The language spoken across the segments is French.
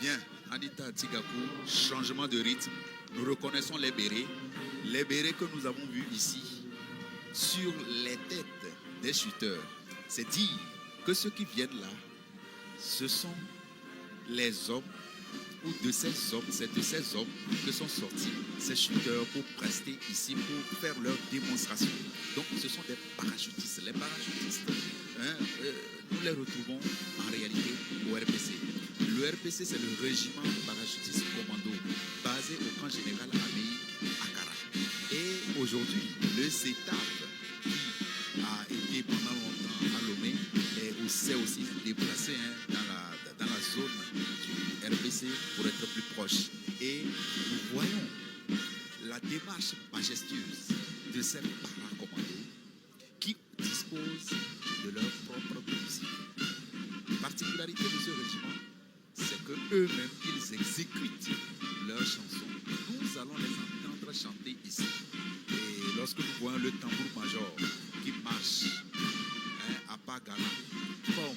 Bien, Anita Tigaku, changement de rythme. Nous reconnaissons les bérets que nous avons vus ici sur les têtes des chuteurs. C'est dire que ceux qui viennent là, ce sont les hommes ou de ces hommes, c'est de ces hommes que sont sortis ces chuteurs pour rester ici, pour faire leur démonstration. Donc ce sont des parachutistes. Les parachutistes, nous les retrouvons en réalité au RPC. Le RPC, c'est le régiment parachutiste commando basé au camp général Améi Akara. Et aujourd'hui, le CETAP, qui a été pendant longtemps à Lomé, s'est aussi déplacé dans la zone du RPC pour être plus proche. Et nous voyons la démarche majestueuse de ces paracommandos qui disposent de leur propre musique. La particularité de ce régiment, c'est qu'eux-mêmes, ils exécutent leurs chansons. Nous allons les entendre chanter ici. Et lorsque nous voyons le tambour-major qui marche à pas galant, comme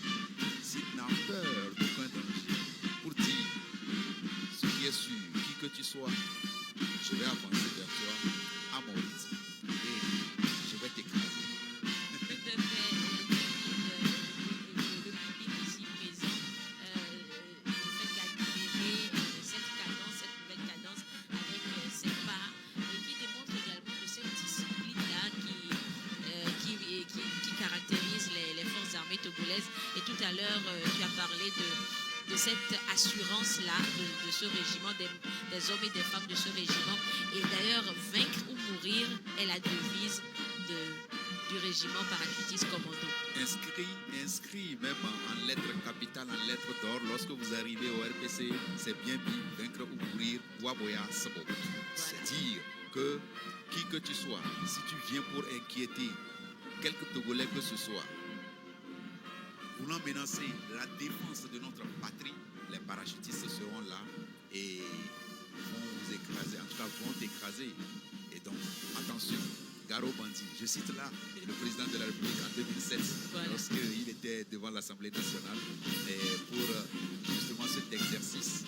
s'il n'a peur d'aucun danger, pour dire ce qui est sûr, qui que tu sois, je vais avancer vers toi à mon rythme et je vais t'écraser. Togolaise. Et tout à l'heure, tu as parlé de cette assurance-là de ce régiment, des hommes et des femmes de ce régiment. Et d'ailleurs, vaincre ou mourir est la devise du régiment parachutiste commando. Inscrit même en lettres capitales, en lettres d'or, lorsque vous arrivez au RPC, c'est bien mis, vaincre ou mourir, Waboya Sabo. C'est dire que qui que tu sois, si tu viens pour inquiéter quelque Togolais que ce soit, voulant menacer la défense de notre patrie, les parachutistes seront là et vont vous écraser, en tout cas vont t'écraser. Et donc, attention, Garo Bandi, je cite là le président de la République en 2007, lorsqu'il était devant l'Assemblée nationale pour justement cet exercice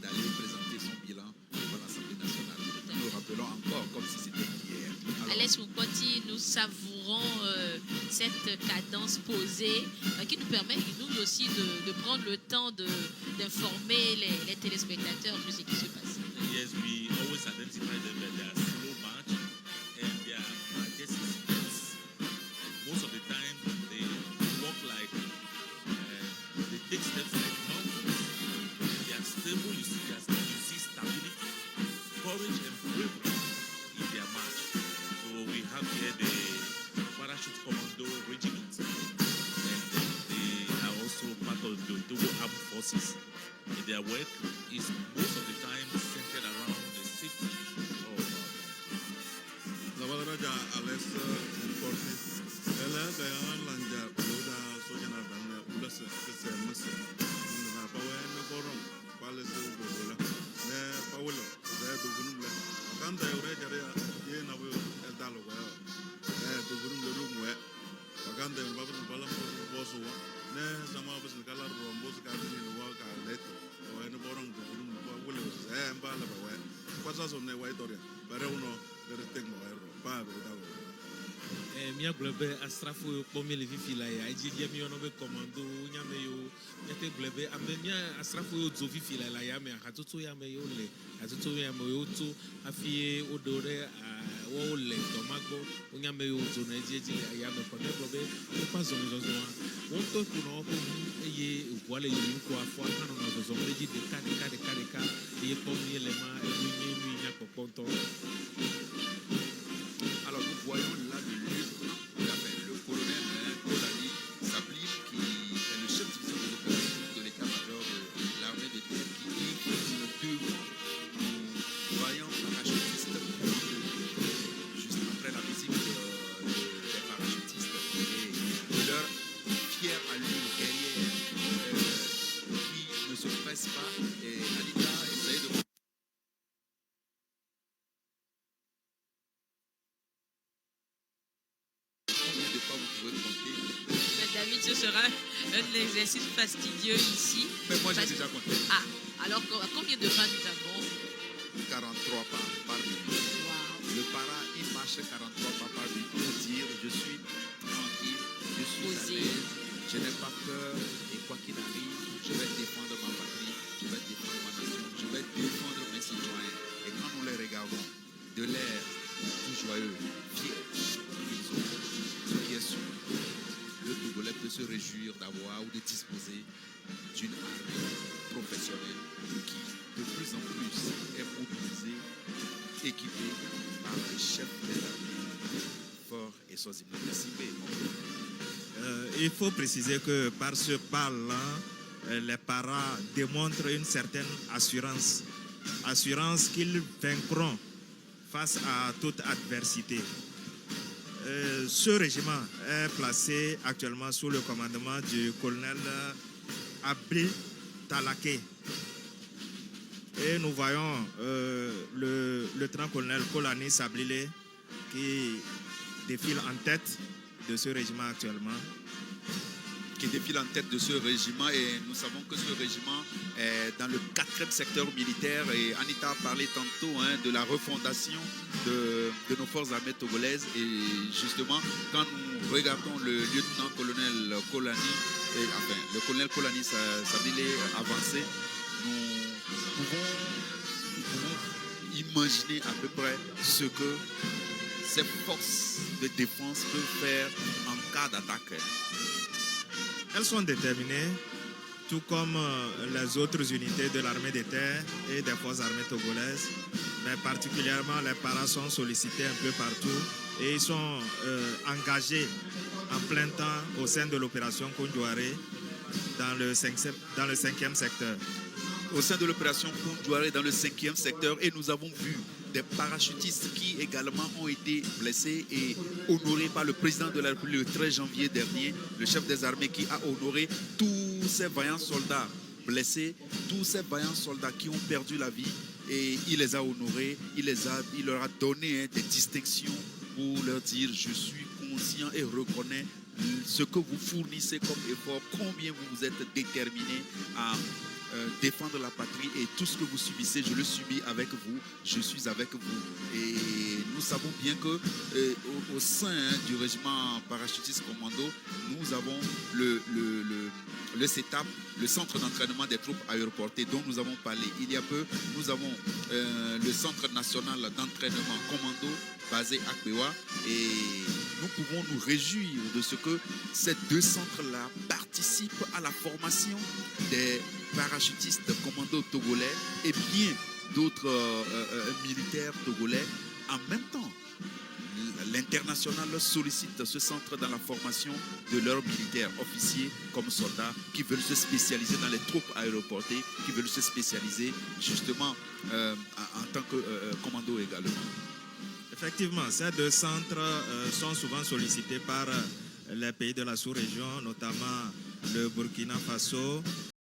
d'aller présenter son bilan devant l'Assemblée nationale. Nous rappelons encore comme si c'était hier. Alès Moukoti, nous savourons cette cadence posée qui nous permet, nous aussi, de prendre le temps d'informer les téléspectateurs de ce qui se passe. Yes, we always identify them that they are slow march and they are majestic. Most of the time, they walk like, they take steps like mountains. They are stable, you see stability, courage and bravery in their march. So we have here the Parachute Commando Regiment, and they are also part of the Togo Armed Forces. And their work is most of the time centered around the safety of Zabadaraja Alessa Mkorsi. Ela Gayan Lanja Uda Sojana Dana Uda Sese Musa. Na Pawe ne Borom Palese Ugola. Ne Paulo Zé do Gunumle. Kanda Yore Jare Ye na we Eldalo Wa. Do Gunumle Rumwe. Kanda Yore Babu Balam Boso. Ne Sama Bus Kala Rombos Kali no Ka Leto. O ne Borom do Gunumle Wole Zé Mbala Bawe. Kwasa so ne wa Itoria. Bare uno de Reteng Mo Ba be dawo. Mia glebe astrafo pomé le vifila ya ejidia mi ono be commando nyame yo nyate glebe amenia astrafo yo zo vifila la ya me akatoto ya me yo le atoto ya me yo to afie odore wo le tomagbo nyame yo zo na ejiji ya me ko glebe o pa zo ni zo won to ku no ko eye wale yo ko afo anu na zo meji de ka e pomé le ma e nya ko konto. Alors nous voyons là le colonel Kolani Sablim qui est le chef division des opérations de l'état-major de l'armée de terre qui est devant. Nous voyons parachutistes juste après la musique des parachutistes et leur fière allure guerrière qui ne se presse pas et Anita essaye de ce sera un exercice fastidieux ici. Mais moi, j'ai Parce- déjà compté. Ah, alors combien de pas nous avons? 43 pas par minute. Waouh. Le para, il marche 43 pas par minute pour dire je suis tranquille, je suis à Posé. l'aise, je n'ai pas peur et quoi qu'il arrive, je vais défendre ma patrie, je vais défendre ma nation, je vais défendre mes citoyens. Et quand nous les regardons, de l'air tout joyeux, fier qu'ils ont, ce qui est sûr, le Togolais peut se réjouir d'avoir ou de disposer d'une armée professionnelle qui de plus en plus est mobilisée, équipée par les chefs des armées forts et sans immunisés. Il faut préciser que par ce pas-là, les paras démontrent une certaine assurance. Assurance qu'ils vaincront face à toute adversité. Ce régiment est placé actuellement sous le commandement du colonel Abdel Talaké. Et nous voyons le lieutenant-colonel Kolani Sablile qui défile en tête de ce régiment actuellement. Qui défile en tête de ce régiment et nous savons que ce régiment est dans le 4e secteur militaire et Anita a parlé tantôt de la refondation de nos forces armées togolaises et justement quand nous regardons le lieutenant-colonel Kolani, le colonel Kolani Sablile avancer, nous pouvons imaginer à peu près ce que ces forces de défense peuvent faire en cas d'attaque. Elles sont déterminées, tout comme les autres unités de l'armée de terre et des forces armées togolaises, mais particulièrement les paras sont sollicités un peu partout et ils sont engagés en plein temps au sein de l'opération Kondouaré dans le 5e secteur. Au sein de l'opération Kondouaré dans le 5e secteur et nous avons vu des parachutistes qui également ont été blessés et honorés par le président de la République le 13 janvier dernier, le chef des armées qui a honoré tous ces vaillants soldats blessés, tous ces vaillants soldats qui ont perdu la vie et il les a honorés, il leur a donné des distinctions pour leur dire je suis conscient et reconnais ce que vous fournissez comme effort, combien vous êtes déterminés à défendre la patrie et tout ce que vous subissez, je le subis avec vous, je suis avec vous. Et nous savons bien que au sein du régiment parachutiste commando, nous avons le CETAP, le centre d'entraînement des troupes aéroportées dont nous avons parlé il y a peu. Nous avons le centre national d'entraînement commando basé à Kbewa et nous pouvons nous réjouir de ce que ces deux centres-là participent à la formation des parachutistes commando togolais et bien d'autres militaires togolais. En même temps, l'international sollicite ce centre dans la formation de leurs militaires officiers comme soldats qui veulent se spécialiser dans les troupes aéroportées, qui veulent se spécialiser justement en tant que commando également. Effectivement, ces deux centres sont souvent sollicités par les pays de la sous-région, notamment le Burkina Faso